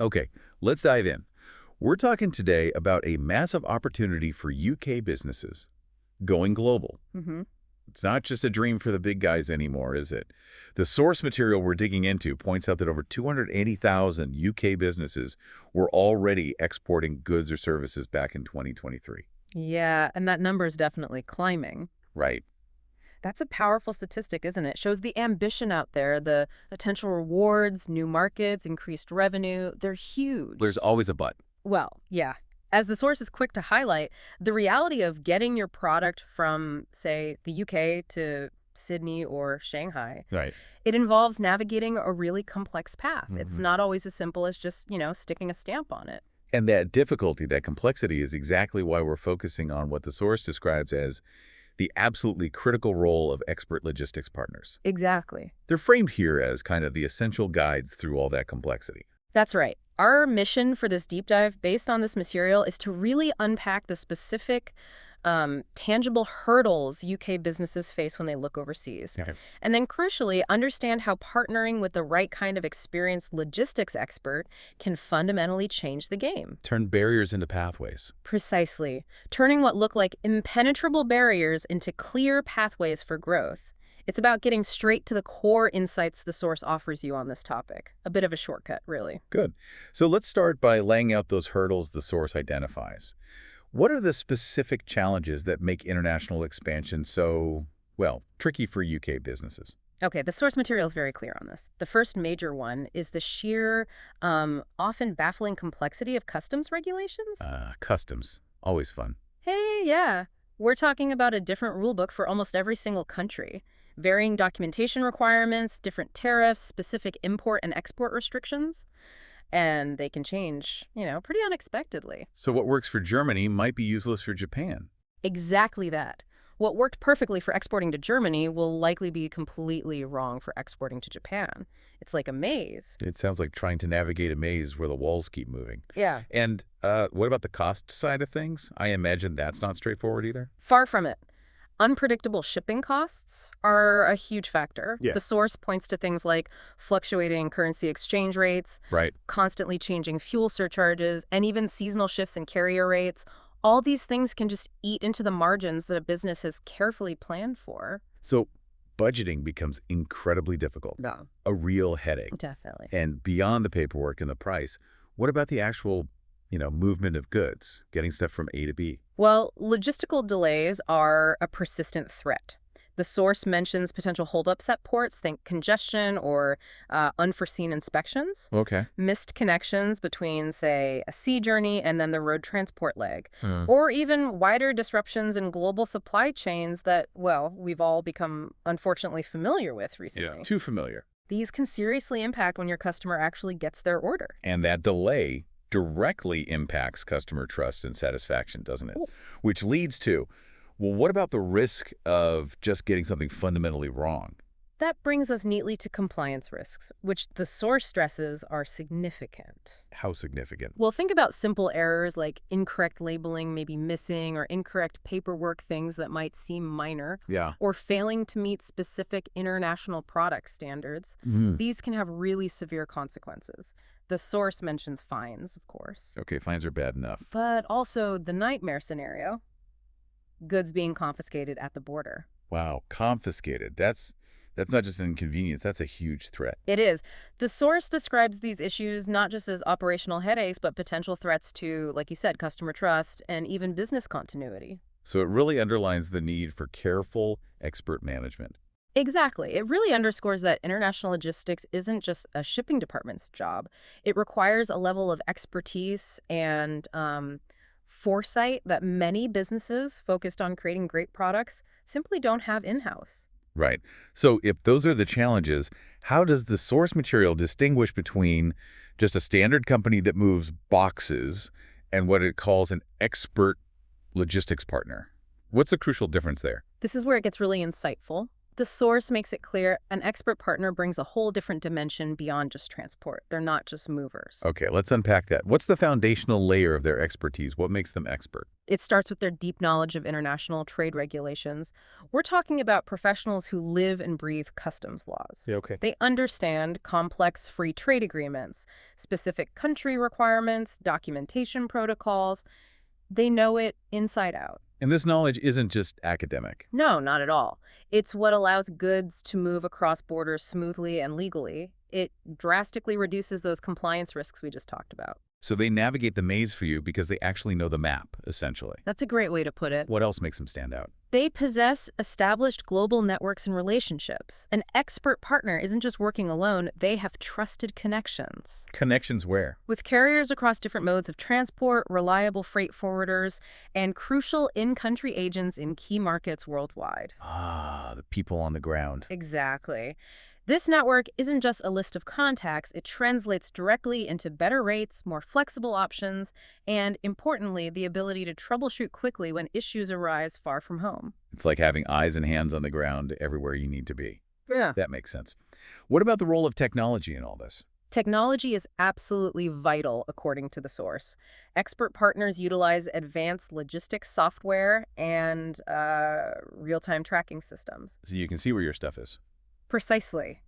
Okay, let's dive in. We're talking today about a massive opportunity for UK businesses going global. Hmm. It's not just a dream for the big guys anymore, is it? The source material we're digging into points out that over 280,000 UK businesses were already exporting goods or services back in 2023. Yeah, and that number is definitely climbing. Right. That's a powerful statistic, isn't it? Shows the ambition out there, the potential rewards, new markets, increased revenue. They're huge. There's always a but. Well, yeah. As the source is quick to highlight, the reality of getting your product from, say, the UK to Sydney or Shanghai, Right. it involves navigating a really complex path. It's Mhm. not always as simple as just, sticking a stamp on it. And that difficulty, that complexity is exactly why we're focusing on what the source describes as the absolutely critical role of expert logistics partners. Exactly. They're framed here as kind of the essential guides through all that complexity. That's right. Our mission for this deep dive based on this material is to really unpack the specific, tangible hurdles UK businesses face when they look overseas. Okay. And then crucially, understand how partnering with the right kind of experienced logistics expert can fundamentally change the game. Turn barriers into pathways. Precisely. Turning what look like impenetrable barriers into clear pathways for growth. It's about getting straight to the core insights the source offers you on this topic. A bit of a shortcut, really. Good. So let's start by laying out those hurdles the source identifies. What are the specific challenges that make international expansion so, well, tricky for UK businesses? Okay, the source material is very clear on this. The first major one is the sheer, often baffling complexity of customs regulations. Customs. Always fun. Hey, yeah. We're talking about a different rule book for almost every single country. Varying documentation requirements, different tariffs, specific import and export restrictions. And they can change, pretty unexpectedly. So what works for Germany might be useless for Japan. Exactly that. What worked perfectly for exporting to Germany will likely be completely wrong for exporting to Japan. It's like a maze. It sounds like trying to navigate a maze where the walls keep moving. Yeah. And what about the cost side of things? I imagine that's not straightforward either. Far from it. Unpredictable shipping costs are a huge factor. Yeah. The source points to things like fluctuating currency exchange rates, Right. constantly changing fuel surcharges, and even seasonal shifts in carrier rates. All these things can just eat into the margins that a business has carefully planned for. So budgeting becomes incredibly difficult. Yeah, A real headache. definitely. And beyond the paperwork and the price, what about the actual, movement of goods, getting stuff from A to B? Well, logistical delays are a persistent threat. The source mentions potential holdups at ports, think congestion or unforeseen inspections. Okay. Missed connections between, say, a sea journey and then the road transport leg, Hmm. or even wider disruptions in global supply chains that, well, we've all become unfortunately familiar with recently. Yeah. Too familiar. These can seriously impact when your customer actually gets their order. And that delay directly impacts customer trust and satisfaction, doesn't it? Ooh. Which leads to, well, what about the risk of just getting something fundamentally wrong? That brings us neatly to compliance risks, which the source stresses are significant. How significant? Well, think about simple errors like incorrect labeling, maybe missing, or incorrect paperwork, things that might seem minor, Yeah. or failing to meet specific international product standards. These can have really severe consequences. The source mentions fines, of course, Okay, fines are bad enough. but also the nightmare scenario, goods being confiscated at the border. Wow, confiscated. That's not just an inconvenience, that's a huge threat. It is. The source describes these issues not just as operational headaches, but potential threats to, like you said, customer trust and even business continuity. So it really underlines the need for careful expert management. Exactly. It really underscores that international logistics isn't just a shipping department's job. It requires a level of expertise and foresight that many businesses focused on creating great products simply don't have in-house. Right. So if those are the challenges, how does the source material distinguish between just a standard company that moves boxes and what it calls an expert logistics partner? What's the crucial difference there? This is where it gets really insightful. The source makes it clear an expert partner brings a whole different dimension beyond just transport. They're not just movers. Okay, let's unpack that. What's the foundational layer of their expertise? What makes them expert? It starts with their deep knowledge of international trade regulations. We're talking about professionals who live and breathe customs laws. Yeah, okay. They understand complex free trade agreements, specific country requirements, documentation protocols. They know it inside out. And this knowledge isn't just academic. No, not at all. It's what allows goods to move across borders smoothly and legally. It drastically reduces those compliance risks we just talked about. So they navigate the maze for you because they actually know the map, essentially. That's a great way to put it. What else makes them stand out? They possess established global networks and relationships. An expert partner isn't just working alone, they have trusted connections. Connections where? With carriers across different modes of transport, reliable freight forwarders, and crucial in-country agents in key markets worldwide. Ah, the people on the ground. Exactly. This network isn't just a list of contacts, it translates directly into better rates, more flexible options, and, importantly, the ability to troubleshoot quickly when issues arise far from home. It's like having eyes and hands on the ground everywhere you need to be. Yeah. That makes sense. What about the role of technology in all this? Technology is absolutely vital, according to the source. Expert partners utilize advanced logistics software and real-time tracking systems. So you can see where your stuff is. Precisely.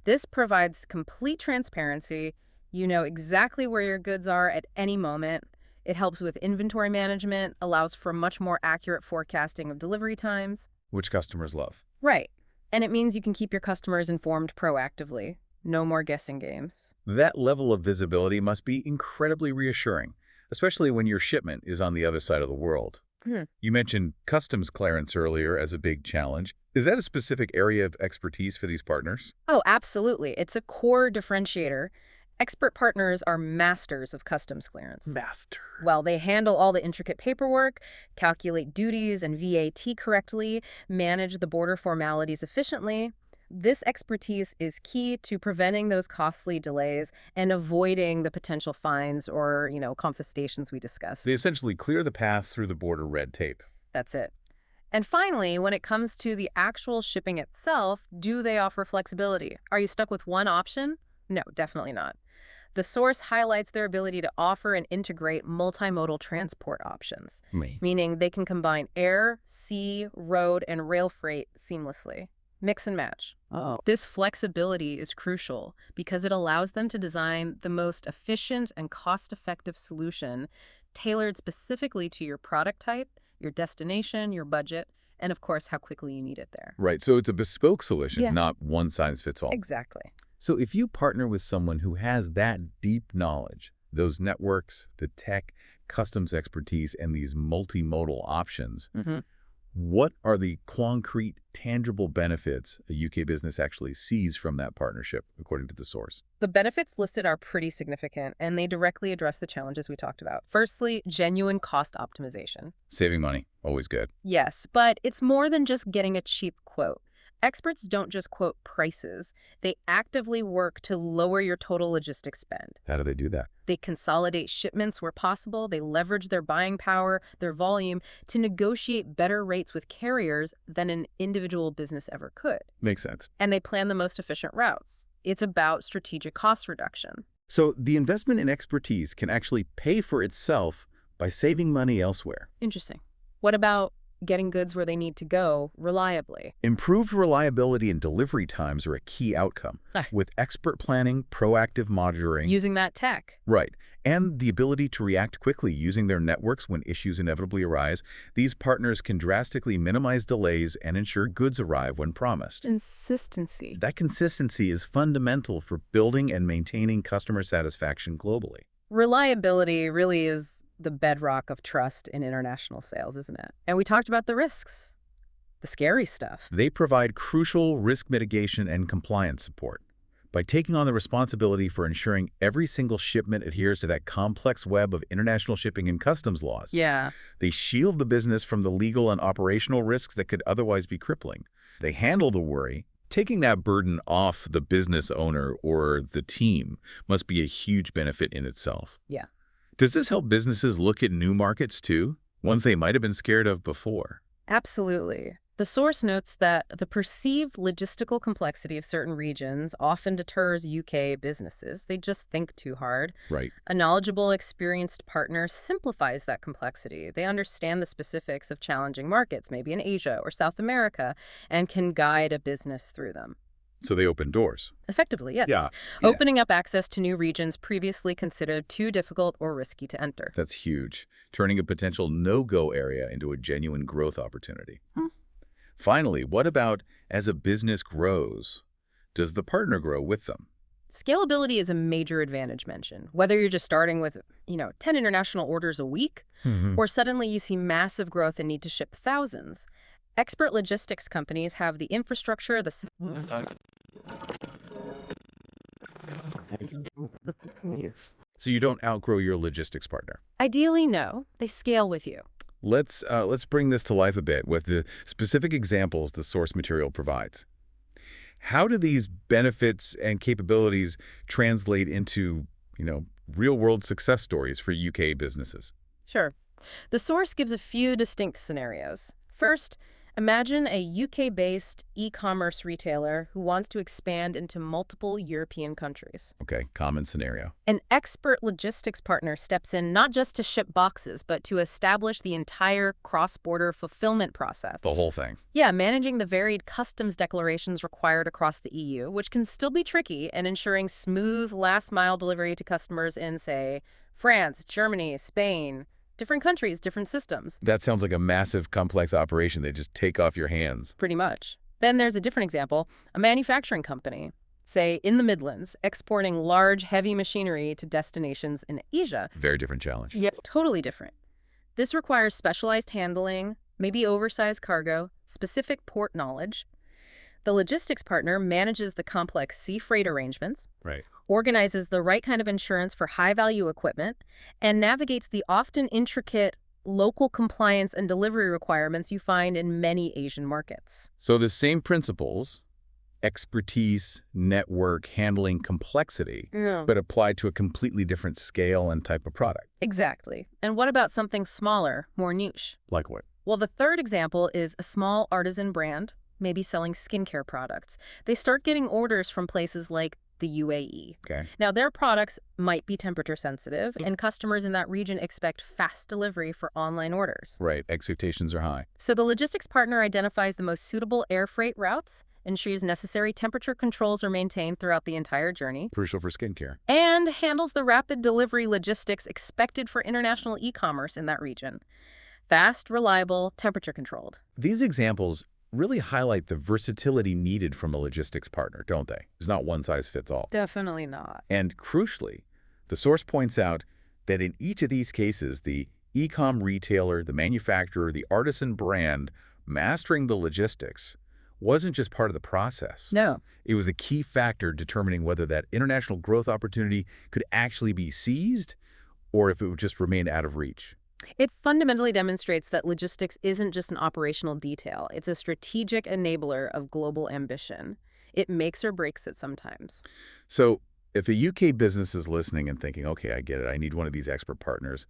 This provides complete transparency. You know exactly where your goods are at any moment. It helps with inventory management, allows for much more accurate forecasting of delivery times. Which customers love. Right. And it means you can keep your customers informed proactively. No more guessing games. That level of visibility must be incredibly reassuring, especially when your shipment is on the other side of the world. You mentioned customs clearance earlier as a big challenge. Is that a specific area of expertise for these partners? Oh, absolutely. It's a core differentiator. Expert partners are masters of customs clearance. Master. Well, they handle all the intricate paperwork, calculate duties and VAT correctly, manage the border formalities efficiently. This expertise is key to preventing those costly delays and avoiding the potential fines or, confiscations we discussed. They essentially clear the path through the border red tape. That's it. And finally, when it comes to the actual shipping itself, do they offer flexibility? Are you stuck with one option? No, definitely not. The source highlights their ability to offer and integrate multimodal transport options, meaning they can combine air, sea, road, and rail freight seamlessly. Mix and match. This flexibility is crucial because it allows them to design the most efficient and cost-effective solution tailored specifically to your product type, your destination, your budget, and of course, how quickly you need it there. Right, so it's a bespoke solution, Yeah. not one size fits all. Exactly. So if you partner with someone who has that deep knowledge, those networks, the tech, customs expertise, and these multimodal options, what are the concrete, tangible benefits a UK business actually sees from that partnership, according to the source? The benefits listed are pretty significant, and they directly address the challenges we talked about. Firstly, genuine cost optimization. Saving money, always good. Yes, but it's more than just getting a cheap quote. Experts don't just quote prices. They actively work to lower your total logistics spend. How do they do that? They consolidate shipments where possible. They leverage their buying power, their volume, to negotiate better rates with carriers than an individual business ever could. Makes sense. And they plan the most efficient routes. It's about strategic cost reduction. So the investment in expertise can actually pay for itself by saving money elsewhere. Interesting. What about getting goods where they need to go reliably? Improved reliability and delivery times are a key outcome. With expert planning, proactive monitoring. Using that tech. Right. And the ability to react quickly using their networks when issues inevitably arise, these partners can drastically minimize delays and ensure goods arrive when promised. Consistency. That consistency is fundamental for building and maintaining customer satisfaction globally. Reliability really is the bedrock of trust in international sales, isn't it? And we talked about the risks, the scary stuff. They provide crucial risk mitigation and compliance support. By taking on the responsibility for ensuring every single shipment adheres to that complex web of international shipping and customs laws, Yeah. they shield the business from the legal and operational risks that could otherwise be crippling. They handle the worry. Taking that burden off the business owner or the team must be a huge benefit in itself. Yeah. Does this help businesses look at new markets too, ones they might have been scared of before? Absolutely. The source notes that the perceived logistical complexity of certain regions often deters UK businesses. They just think too hard. Right. A knowledgeable, experienced partner simplifies that complexity. They understand the specifics of challenging markets, maybe in Asia or South America, and can guide a business through them. So they open doors. Effectively, yes. Yeah. Opening up access to new regions previously considered too difficult or risky to enter. That's huge. Turning a potential no-go area into a genuine growth opportunity. Finally, what about as a business grows? Does the partner grow with them? Scalability is a major advantage mentioned. Whether you're just starting with, 10 international orders a week, or suddenly you see massive growth and need to ship thousands. Expert logistics companies have the infrastructure, So you don't outgrow your logistics partner. Ideally, no. They scale with you. Let's bring this to life a bit with the specific examples the source material provides. How do these benefits and capabilities translate into, real-world success stories for UK businesses? Sure. The source gives a few distinct scenarios. First, imagine a UK-based e-commerce retailer who wants to expand into multiple European countries. Okay, common scenario. An expert logistics partner steps in not just to ship boxes, but to establish the entire cross-border fulfillment process. The whole thing. Yeah, managing the varied customs declarations required across the EU, which can still be tricky, and ensuring smooth last-mile delivery to customers in, say, France, Germany, Spain. Different countries, different systems. That sounds like a massive, complex operation they just take off your hands. Pretty much. Then there's a different example, a manufacturing company, say in the Midlands, exporting large, heavy machinery to destinations in Asia. Very different challenge. Yep, totally different. This requires specialized handling, maybe oversized cargo, specific port knowledge. The logistics partner manages the complex sea freight arrangements, Right. organizes the right kind of insurance for high-value equipment, and navigates the often intricate local compliance and delivery requirements you find in many Asian markets. So the same principles, expertise, network, handling, complexity, but applied to a completely different scale and type of product. Exactly. And what about something smaller, more niche? Like what? Well, the third example is a small artisan brand, maybe selling skincare products. They start getting orders from places like the UAE. Okay. Now, their products might be temperature sensitive, and customers in that region expect fast delivery for online orders. Right. Expectations are high. So the logistics partner identifies the most suitable air freight routes, ensures necessary temperature controls are maintained throughout the entire journey, Crucial for skincare. and handles the rapid delivery logistics expected for international e-commerce in that region. Fast, reliable, temperature controlled. These examples really highlight the versatility needed from a logistics partner, don't they? It's not one size fits all. Definitely not. And crucially, the source points out that in each of these cases, the e-com retailer, the manufacturer, the artisan brand, mastering the logistics wasn't just part of the process. No. It was a key factor determining whether that international growth opportunity could actually be seized or if it would just remain out of reach. It fundamentally demonstrates that logistics isn't just an operational detail. It's a strategic enabler of global ambition. It makes or breaks it sometimes. So if a UK business is listening and thinking, okay, I get it, I need one of these expert partners,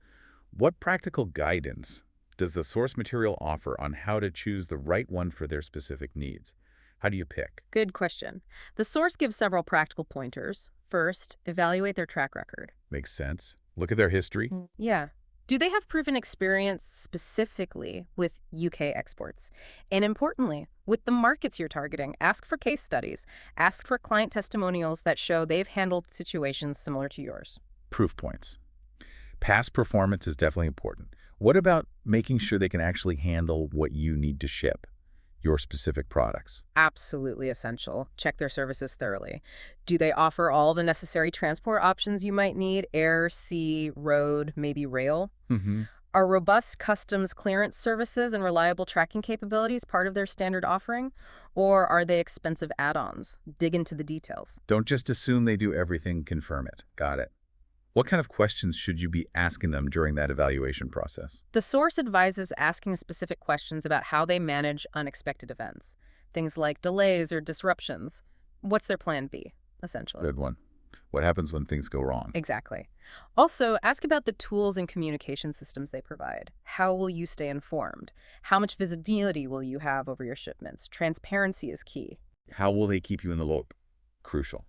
what practical guidance does the source material offer on how to choose the right one for their specific needs? How do you pick? Good question. The source gives several practical pointers. First, evaluate their track record. Makes sense. Look at their history. Yeah. Do they have proven experience specifically with UK exports? And importantly, with the markets you're targeting, ask for case studies. Ask for client testimonials that show they've handled situations similar to yours. Proof points. Past performance is definitely important. What about making sure they can actually handle what you need to ship, your specific products? Absolutely essential. Check their services thoroughly. Do they offer all the necessary transport options you might need? Air, sea, road, maybe rail? Are robust customs clearance services and reliable tracking capabilities part of their standard offering? Or are they expensive add-ons? Dig into the details. Don't just assume they do everything, confirm it. Got it. What kind of questions should you be asking them during that evaluation process? The source advises asking specific questions about how they manage unexpected events. Things like delays or disruptions. What's their plan B, essentially? Good one. What happens when things go wrong? Exactly. Also, ask about the tools and communication systems they provide. How will you stay informed? How much visibility will you have over your shipments? Transparency is key. How will they keep you in the loop? Crucial.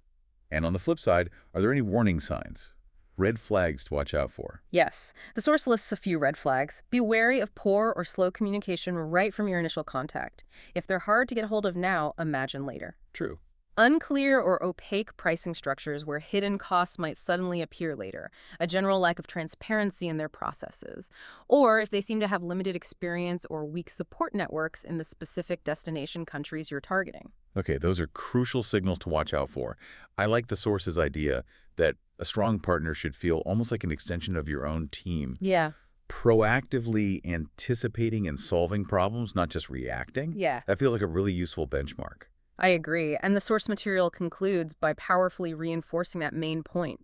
And on the flip side, are there any warning signs? Red flags to watch out for? Yes, the source lists a few red flags. Be wary of poor or slow communication right from your initial contact. If they're hard to get hold of now, imagine later. True. Unclear or opaque pricing structures where hidden costs might suddenly appear later, a general lack of transparency in their processes, or if they seem to have limited experience or weak support networks in the specific destination countries you're targeting. Okay, those are crucial signals to watch out for. I like the source's idea that a strong partner should feel almost like an extension of your own team, Yeah. proactively anticipating and solving problems, not just reacting. Yeah. That feels like a really useful benchmark. I agree, and the source material concludes by powerfully reinforcing that main point.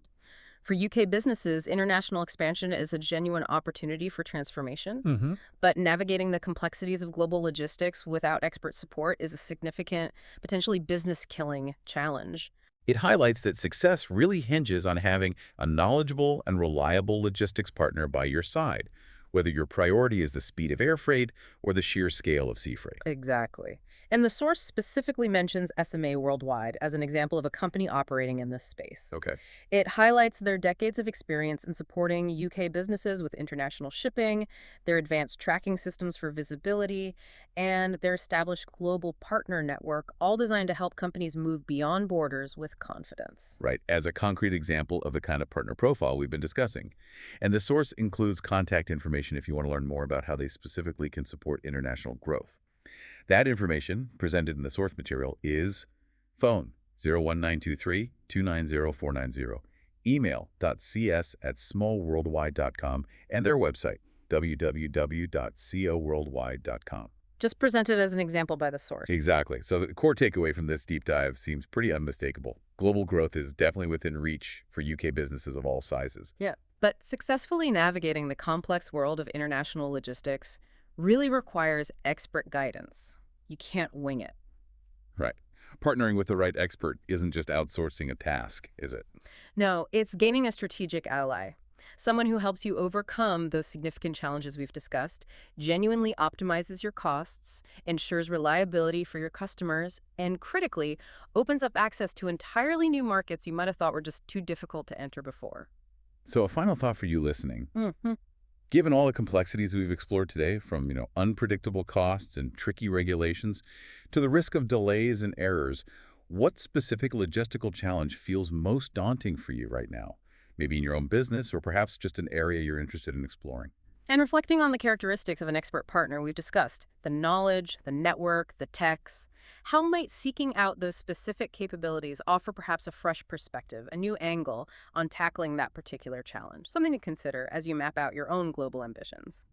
For UK businesses, international expansion is a genuine opportunity for transformation, Mm-hmm. but navigating the complexities of global logistics without expert support is a significant, potentially business-killing challenge. It highlights that success really hinges on having a knowledgeable and reliable logistics partner by your side, whether your priority is the speed of air freight or the sheer scale of sea freight. Exactly. And the source specifically mentions SMA Worldwide as an example of a company operating in this space. Okay. It highlights their decades of experience in supporting UK businesses with international shipping, their advanced tracking systems for visibility, and their established global partner network, all designed to help companies move beyond borders with confidence. Right, as a concrete example of the kind of partner profile we've been discussing. And the source includes contact information if you want to learn more about how they specifically can support international growth. That information, presented in the source material, is phone 01923 290 490, email.cs@smallworldwide.com, and their website, www.coworldwide.com. Just presented as an example by the source. Exactly. So the core takeaway from this deep dive seems pretty unmistakable. Global growth is definitely within reach for UK businesses of all sizes. Yeah. But successfully navigating the complex world of international logistics really requires expert guidance. You can't wing it. Right. Partnering with the right expert isn't just outsourcing a task, is it? No, it's gaining a strategic ally. Someone who helps you overcome those significant challenges we've discussed, genuinely optimizes your costs, ensures reliability for your customers, and critically, opens up access to entirely new markets you might have thought were just too difficult to enter before. So a final thought for you listening. Mm-hmm. Given all the complexities we've explored today, from unpredictable costs and tricky regulations to the risk of delays and errors, what specific logistical challenge feels most daunting for you right now? Maybe in your own business or perhaps just an area you're interested in exploring. And reflecting on the characteristics of an expert partner we've discussed, the knowledge, the network, the techs, how might seeking out those specific capabilities offer perhaps a fresh perspective, a new angle on tackling that particular challenge? Something to consider as you map out your own global ambitions.